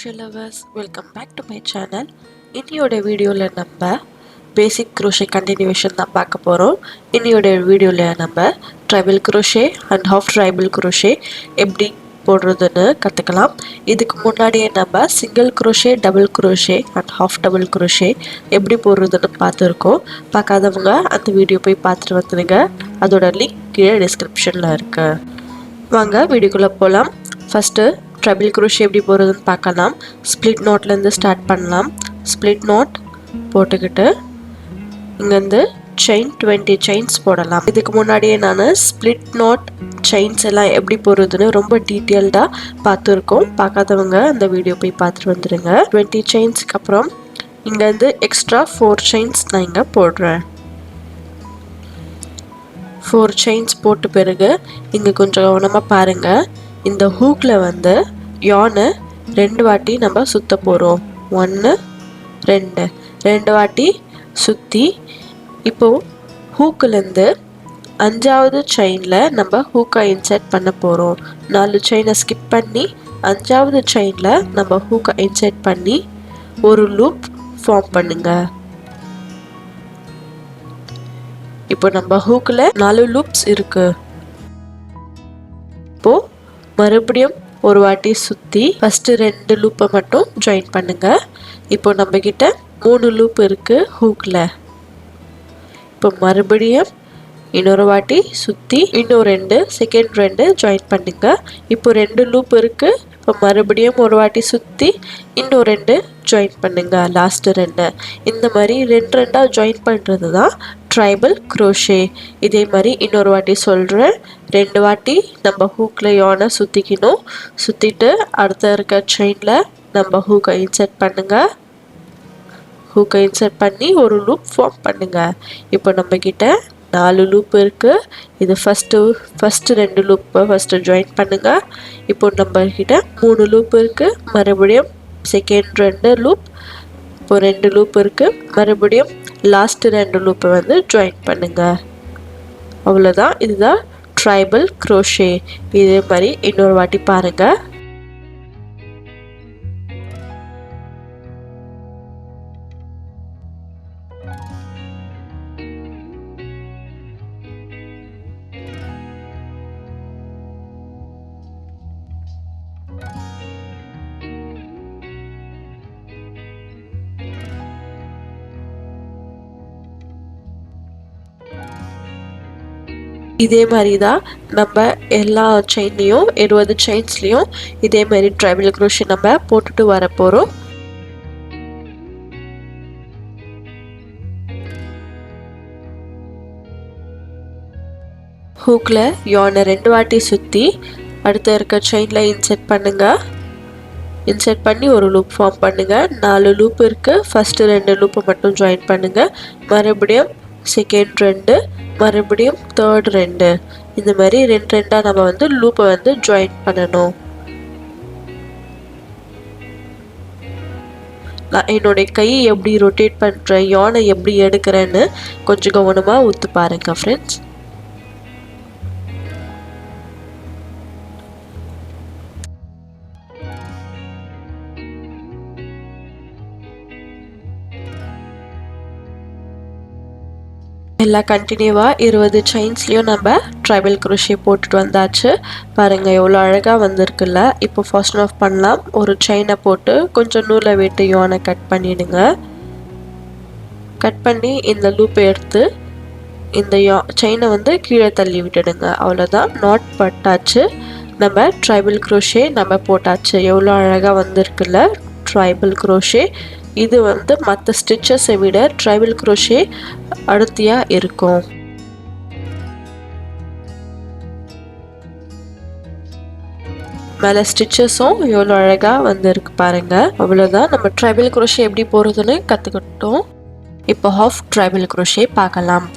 crochet lovers, welcome back to my channel. இன்னியோட வீடியோல நம்ம basic crochet continuation தான் பார்க்க போறோம். இன்னியோட வீடியோல நம்ம treble crochet and half treble crochet எப்படி போடுறதுன்னு கத்துக்கலாம். இதுக்கு முன்னாடியே நம்ம single crochet, double crochet and half double crochet எப்படி போடுறதுன்னு பார்த்திருக்கோம். பார்க்காதவங்க அந்த வீடியோ போய் பார்த்துட்டு வந்துருங்க. அதோட லிங்க் கீழே descriptionல இருக்கு. வாங்க வீடியோக்குள்ள போலாம். ஃபர்ஸ்ட் treble crochet எப்படி போடுறதுன்னு பார்க்கலாம். ஸ்ப்ளிட் knotல இருந்து ஸ்டார்ட் பண்ணலாம். ஸ்ப்ளிட் knot போட்டுக்கிட்டு இங்க இருந்து செயின் 20 செயின்ஸ் போடலாம். இதுக்கு முன்னாடியே நான் ஸ்ப்ளிட் knot செயின்ஸ் எல்லாம் எப்படி போடுறதுன்னு ரொம்ப டீடைல்டா பார்த்துருக்கோம். பார்க்காதவங்க அந்த வீடியோ போய் பார்த்துட்டு வந்துருங்க. 20 செயின்ஸ்க்கு அப்புறம் இங்க இருந்து எக்ஸ்ட்ரா 4 செயின்ஸ் நான் இங்க போடுறேன். 4 செயின்ஸ் போட்ட பிறகு இங்க கொஞ்சம் கவனமா பாருங்க. இந்த ஹூக்ல வந்து yarn ரெண்டு வாட்டி நம்ம சுத்த போறோம். 1 2 வாட்டி சுத்தி இப்போ ஹூக்ல இருந்து அஞ்சாவது செயின்ல நம்ம ஹூக்கை இன்சர்ட் பண்ண போறோம். 4 செயினை ஸ்கிப் பண்ணி அஞ்சாவது செயின்ல நம்ம ஹூக்கை இன்சர்ட் பண்ணி ஒரு லூப் ஃபார்ம் பண்ணுங்க. இப்போ நம்ம ஹூக்ல 4 லூப்ஸ் இருக்கு. இப்போ மறுபடியும் ஒரு வாட்டி சுத்தி ஃபர்ஸ்ட் 2 லூப்பை மட்டும் ஜாயின் பண்ணுங்க. இப்போ நம்ம கிட்ட 3 லூப் இருக்கு ஹூக்ல. இப்போ மறுபடியும் இன்னொரு வாட்டி சுத்தி இன்னும் 2 செகண்ட் 2 ஜாயின் பண்ணுங்க. இப்போ 2 லூப் இருக்கு. இப்போ மறுபடியும் ஒரு வாட்டி சுத்தி இன்னும் 2 ஜாயின் பண்ணுங்க. லாஸ்ட் 2 இந்த மாதிரி 2 ஜாயின் பண்றது தான் ட்ரைபிள் crochet. இதே மாதிரி இன்னொரு வாட்டி சொல்றேன். 2 வாட்டி நம்ம ஹூக்ல yarn சுத்திக்கணும். சுத்திட்டு அடுத்த இருக்க செயின்ல நம்ம ஹூக்கை இன்சர்ட் பண்ணுங்க. ஹூக்கை இன்சர்ட் பண்ணி ஒரு லூப் ஃபார்ம் பண்ணுங்க. இப்போ நம்ம கிட்ட 4 லூப் இருக்கு. இது ஃபர்ஸ்ட் 2 லூப் ஃபர்ஸ்ட் ஜாயின் பண்ணுங்க. இப்போ நம்ம கிட்ட 3 லூப் இருக்கு. மறுபடியும் செகண்ட் 2 லூப். இப்போ 2 லூப் இருக்கு. மறுபடியும் லாஸ்ட் 2 லூப் வந்து ஜாயின் பண்ணுங்க. அவ்வளவுதான். இதுதான் ட்ரைபிள் crochet. இதே மாதிரி இன்னொரு வாட்டி பாருங்க. இதே மாதிரி தான் நம்ம எல்லா செயின்லையும் 20 செயின்ஸ்லையும் இதே மாதிரி ட்ரைபிள் crochet நம்ம போட்டுட்டு வர போறோம். ஹூக்ல yarn 2 வாட்டி சுத்தி அடுத்த இருக்க செயின்ல இன்சர்ட் பண்ணுங்க. இன்சர்ட் பண்ணி ஒரு லூப் ஃபார்ம் பண்ணுங்க. 4 லூப் இருக்கு. ஃபர்ஸ்ட் 2 லூப்பை மட்டும் ஜாயின் பண்ணுங்க. மறுபடியும் செகண்ட் 2 மறுபடியும் தேர்ட் 2 இந்த மாதிரி 2 நம்ம வந்து லூப்பை வந்து ஜாயின் பண்ணணும். நான் என்னோட கை எப்படி ரொட்டேட் பண்றேன், yarn எப்படி எடுக்கிறேன்னு கொஞ்சம் கவனமா ஊத்து பாருங்க ஃப்ரெண்ட்ஸ். எல்லா கண்டினியூவா 20 செயின்ஸ்லயும் நம்ம ட்ரைபிள் crochet போட்டுட்டு வந்தாச்சு. பாருங்க எவ்வளோ அழகா வந்திருக்குல்ல. இப்போ ஃபர்ஸ்ட் ஆஃப் பண்ணலாம். ஒரு செயினை போட்டு கொஞ்சம் நூலை விட்டு yarn கட் பண்ணிடுங்க. கட் பண்ணி இந்த லூப்பை எடுத்து இந்த செயினை வந்து கீழே தள்ளி விட்டுடுங்க. அவ்வளோதான், நாட் பட்டாச்சு. நம்ம ட்ரைபிள் crochet நம்ம போட்டாச்சு. எவ்வளோ அழகா வந்திருக்குல்ல ட்ரைபிள் crochet. இது வந்து மற்ற ஸ்டிச்சஸை விட ட்ரைபிள் crochet அடர்த்தியா இருக்கும். மேலே ஸ்டிச்சஸும் எவ்வளோ அழகா வந்திருக்கு பாருங்க. அவ்வளோதான், நம்ம ட்ரைபிள் crochet எப்படி போடுறதுன்னு கற்றுக்கிட்டோம். இப்போ ஹாஃப் ட்ரைபிள் crochet பார்க்கலாம்.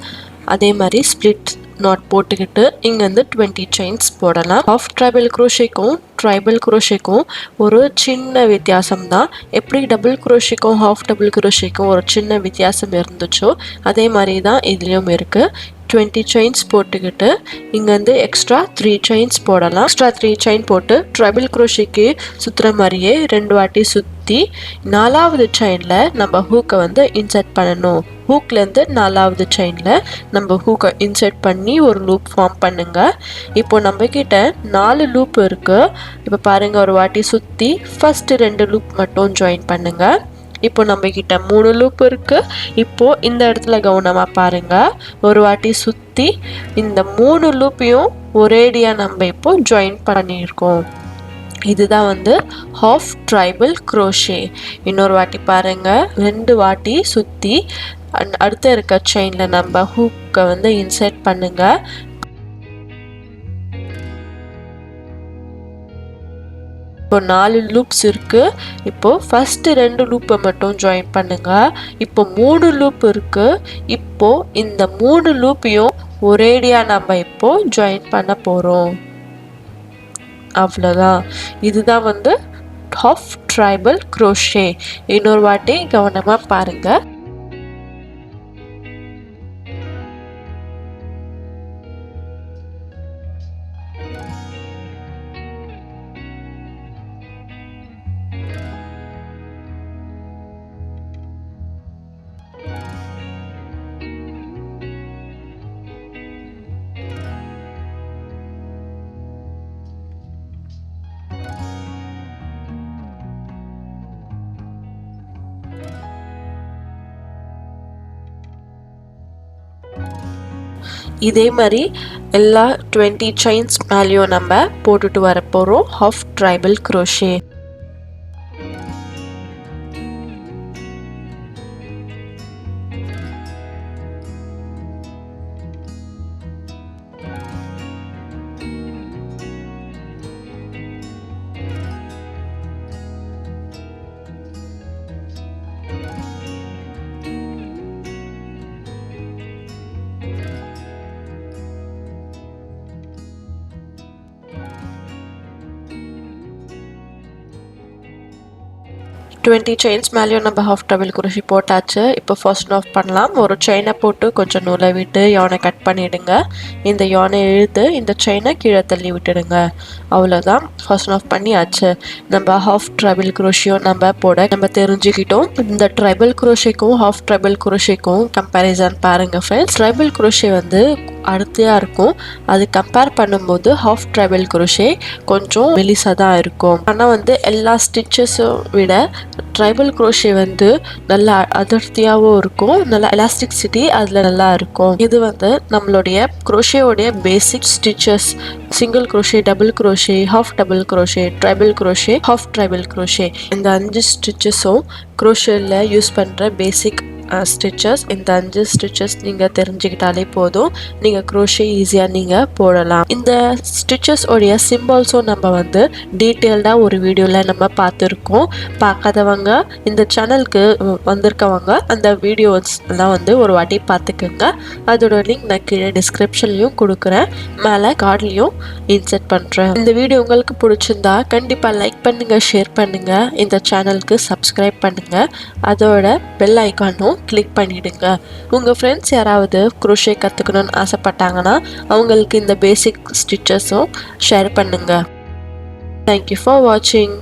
அதே மாதிரி ஸ்ப்ளிட் knot போட்டுக்கிட்டு இங்கேருந்து 20 செயின்ஸ் போடலாம். ஹாஃப் ட்ரைபிள் crochetக்கும் ட்ரைபிள் crochetக்கும் ஒரு சின்ன வித்தியாசம் தான். எப்படி டபுள் crochetக்கும் ஹாஃப் டபுள் crochetக்கும் ஒரு சின்ன வித்தியாசம் இருந்துச்சோ அதே மாதிரி தான் இதுலேயும் இருக்கு. 20 chains போட்டுக்கிட்டு இங்க வந்து எக்ஸ்ட்ரா 3 chains போடலாம். எக்ஸ்ட்ரா 3 chain போட்டு treble crochetக்கு சுத்துற மாதிரியே 2 வாட்டி சுத்தி 4வது chainல நம்ம ஹூக்கை வந்து இன்சர்ட் பண்ணணும். ஹூக்ல இருந்து 4வது chainல நம்ம ஹூக்கை இன்சர்ட் பண்ணி ஒரு லூப் ஃபார்ம் பண்ணுங்க. இப்போ நம்ம கிட்ட 4 லூப் இருக்கு. இப்போ பாருங்க ஒரு வாட்டி சுத்தி ஃபர்ஸ்ட் 2 லூப் மட்டும் ஜாயின் பண்ணுங்க. இப்போ நம்ம கிட்ட 3 லூப் இருக்கு. இப்போ இந்த இடத்துல கவனமா பாருங்க. ஒரு வாட்டி சுத்தி இந்த 3 லூப்பையும் ஒரேடியா நம்ம இப்போ ஜாயின் பண்ணியிருக்கோம். இதுதான் வந்து ஹாஃப் ட்ரைபிள் crochet. இன்னொரு வாட்டி பாருங்க. 2 வாட்டி சுத்தி அடுத்த இருக்க செயின்ல நம்ம ஹூக்கை வந்து இன்சர்ட் பண்ணுங்க. இப்போ 4 லூப்ஸ் இருக்கு. இப்போ ஃபர்ஸ்ட் 2 லூப்பை மட்டும் ஜாயின் பண்ணுங்க. இப்போ 3 லூப் இருக்கு. இப்போ இந்த 3 லூப்பையும் ஒரேடியா நம்ம இப்போ ஜாயின் பண்ண போறோம். அவ்வளோதான். இதுதான் வந்து ஹாஃப் ட்ரைபிள் crochet. இன்னொரு வாட்டி கவனமா பாருங்க. இதே மாதிரி எல்லா 20 chains மேலேயும் நம்ம போட்டுட்டு வர போறோம் half tribal crochet. Twenty chains மேலேயும் நம்ம ஹாஃப் ட்ரைபிள் crochet போட்டாச்சு. இப்போ ஃபர்ஸ்ட் ஆஃப் பண்ணலாம். ஒரு செயினை போட்டு கொஞ்சம் நூலை விட்டு யானை கட் பண்ணிவிடுங்க. இந்த யானை இழுத்து இந்த செயினை கீழே தள்ளி விட்டுடுங்க. அவ்வளோதான். ஃபர்ஸ்ட் ஆஃப் பண்ணியாச்சு. நம்ம ஹாஃப் ட்ரைபிள் crochet நம்ம போட நம்ம தெரிஞ்சுக்கிட்டோம். இந்த ட்ரைபிள் crochetக்கும் ஹாஃப் ட்ரைபிள் crochetக்கும் கம்பேரிசன் பாருங்கள் ஃப்ரெண்ட்ஸ். ட்ரைபிள் crochet வந்து அடர்த்தியாக இருக்கும். அது கம்பேர் பண்ணும்போது ஹாஃப் ட்ரைபிள் crochet கொஞ்சம் மெலிசாக தான் இருக்கும். ஆனால் வந்து எல்லா ஸ்டிச்சஸும் விட ட்ரைபிள் crochet வந்து நல்லா அடர்த்தியாகவும் இருக்கும். நல்லா எலாஸ்டிசிட்டி அதில் நல்லா இருக்கும். இது வந்து நம்மளுடைய crochetயோடைய basic stitches. Single crochet, double crochet, half double crochet, triple crochet, half tribal crochet இந்த 5 ஸ்டிச்சஸும் crochetல யூஸ் பண்ணுற பேசிக் ஸ்டிச்சஸ். இந்த 5 ஸ்டிச்சஸ் நீங்கள் தெரிஞ்சுக்கிட்டாலே போதும். நீங்கள் crochet ஈஸியாக நீங்கள் போடலாம். இந்த ஸ்டிச்சஸ் உடைய சிம்பிள்ஸும் நம்ம வந்து டீட்டெயில்டாக ஒரு வீடியோவில் நம்ம பார்த்துருக்கோம். பார்க்காதவங்க இந்த சேனலுக்கு வந்திருக்கவங்க அந்த வீடியோஸ் எல்லாம் வந்து ஒரு வாட்டி பார்த்துக்குங்க. அதோட லிங்க் நான் கீழே டிஸ்கிரிப்ஷன்லையும் கொடுக்குறேன். மேலே கார்ட்லையும் இன்சர்ட் பண்ணுறேன். இந்த வீடியோ உங்களுக்கு பிடிச்சிருந்தா கண்டிப்பாக லைக் பண்ணுங்கள், ஷேர் பண்ணுங்கள், இந்த சேனலுக்கு சப்ஸ்கிரைப் பண்ணுங்கள். அதோட பெல் ஐக்கானும் கிளிக் பண்ணிடுங்க. உங்கள் ஃப்ரெண்ட்ஸ் யாராவது crochet கற்றுக்கணும்னு ஆசைப்பட்டாங்கன்னா அவங்களுக்கு இந்த பேசிக் ஸ்டிச்சஸும் ஷேர் பண்ணுங்கள். தேங்க்யூ ஃபார் வாட்சிங்.